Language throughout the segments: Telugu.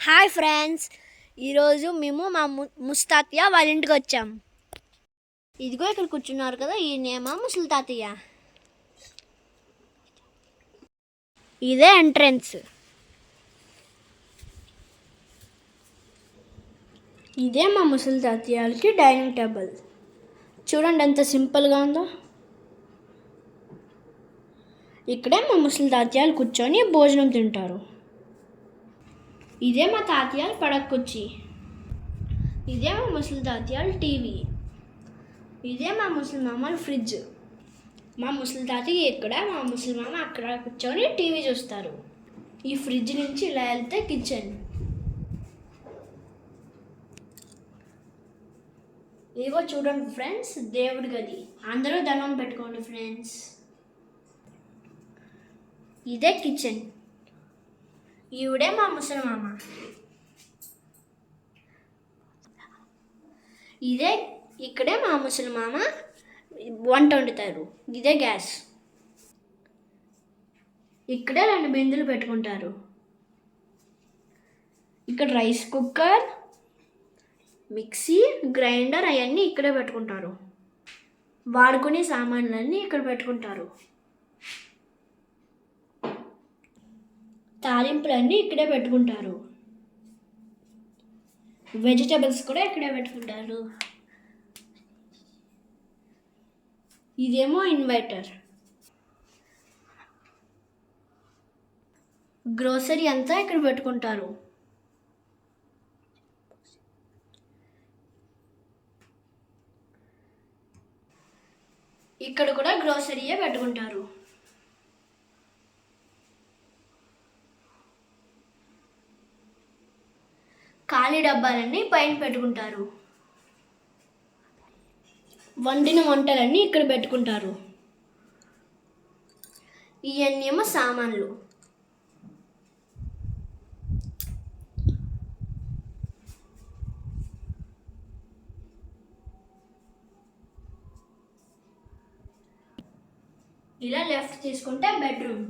హాయ్ ఫ్రెండ్స్, ఈరోజు మేము మా ముస్తాతయ్య వాళ్ళ ఇంటికి వచ్చాం. ఇదిగో ఇక్కడ కూర్చున్నారు కదా, ఈయనేమో ముసలి తాతయ్య. ఇదే ఎంట్రన్స్. ఇదే మా ముసలి తాతయ్యకి డైనింగ్ టేబుల్. చూడండి ఎంత సింపుల్గా ఉందో. ఇక్కడే మా ముసలి తాతయ్యలు కూర్చొని భోజనం తింటారు. ఇదే మా తాతయ్యలు పడక కుర్చీ. ఇదే మా ముసలి తాతయ్యలు టీవీ. ఇదే మా ముసలి మామలు ఫ్రిడ్జ్. మా ముసలి తాతయ్య ఇక్కడ, మా ముసలి మామ అక్కడ కూర్చొని టీవీ చూస్తారు. ఈ ఫ్రిడ్జ్ నుంచి ఇలా వెళ్తే కిచెన్. ఇదిగో చూడండి ఫ్రెండ్స్, దేవుడి గది. అందరూ దండం పెట్టుకోండి ఫ్రెండ్స్. ఇదే కిచెన్. ఈవిడే మా ముసలి మామ. ఇక్కడే మా ముసలి మామ వంట వండుతారు. ఇదే గ్యాస్. ఇక్కడే 2 బిందులు పెట్టుకుంటారు. ఇక్కడ రైస్ కుక్కర్, మిక్సీ, గ్రైండర్ అవన్నీ ఇక్కడే పెట్టుకుంటారు. వాడుకునే సామాన్లన్నీ ఇక్కడ పెట్టుకుంటారు. తాలింపులన్నీ ఇక్కడే పెట్టుకుంటారు. వెజిటబుల్స్ కూడా ఇక్కడే పెట్టుకుంటారు. ఇదేమో ఇన్వర్టర్. గ్రోసరీ అంతా ఇక్కడ పెట్టుకుంటారు. ఇక్కడ కూడా గ్రోసరీయే పెట్టుకుంటారు. ఖాళీ డబ్బాలన్నీ పైన పెట్టుకుంటారు. వండిన వంటలన్నీ ఇక్కడ పెట్టుకుంటారు. ఇవన్నీ ఏమో సామాన్లు. ఇలా లెఫ్ట్ తీసుకుంటే బెడ్రూమ్.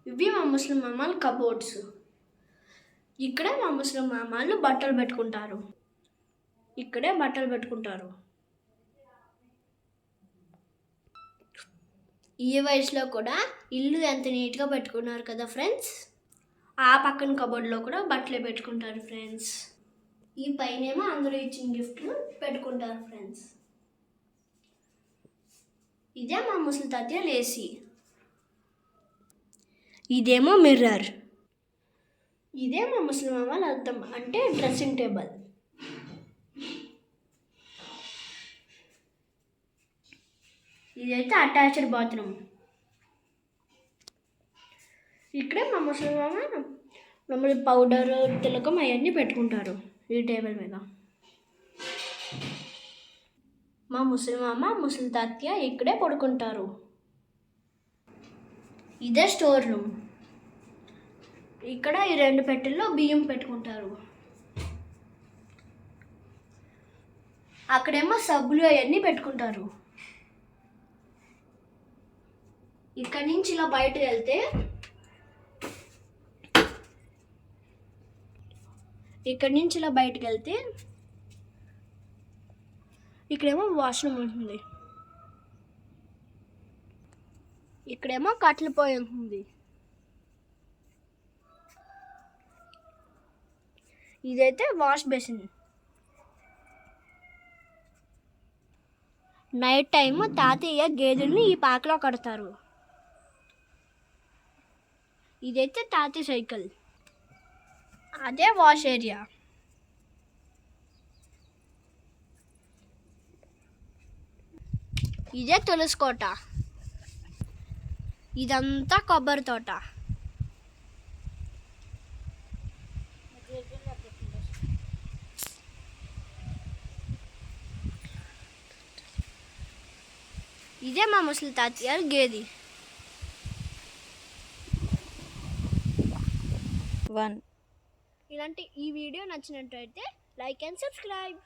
ఇవి మా ముస్లిం మామలు కబోర్డ్స్. ఇక్కడ మా ముస్లిం మామలు బట్టలు పెట్టుకుంటారు. ఇక్కడే బట్టలు పెట్టుకుంటారు. ఈ వయసులో కూడా ఇల్లు ఎంత నీట్గా పెట్టుకున్నారు కదా ఫ్రెండ్స్. ఆ పక్కన కబోర్డ్లో కూడా బట్టలే పెట్టుకుంటారు ఫ్రెండ్స్. ఈ పైనేమో అందరూ ఇచ్చిన గిఫ్ట్లు పెట్టుకుంటారు ఫ్రెండ్స్. ఇదే మా ముసలి తాతయ్య లేసి. ఇదేమో మిర్రర్. ఇదే మా ముసలి మామల అద్దం, అంటే డ్రెస్సింగ్ టేబుల్. ఇదైతే అటాచ్డ్ బాత్రూమ్. ఇక్కడే మా ముసలి మామ మమ్మల్ని పౌడర్, తిలకం అవన్నీ పెట్టుకుంటారు ఈ టేబుల్ మీద. మా ముసలి మామ ముసలి తాతయ్య ఇక్కడే పడుకుంటారు. ఇదే స్టోర్ రూమ్. ఇక్కడ ఈ 2 పెట్టెల్లో బియ్యం పెట్టుకుంటారు. అక్కడేమో సబ్బులు అవన్నీ పెట్టుకుంటారు. ఇక్కడి నుంచి ఇలా బయటకు వెళ్తే ఇక్కడేమో వాష్రూమ్ ఉంటుంది. ఇక్కడేమో కట్టెల పొయ్యి ఉంటుంది. ఇదైతే వాష్ బేసిన్. నైట్ టైం తాతయ్య గేదెల్ని ఈ పాకలో కడతారు. ఇదైతే తాతయ్య సైకిల్. అదే వాష్ ఏరియా. ఇదే తులసి కోట. ఇదంతా కొబ్బరి తోట. ఇదే మా ముసలి తాతయ్య గేది. ఇలాంటి ఈ వీడియో నచ్చినట్టయితే లైక్ అండ్ సబ్స్క్రైబ్.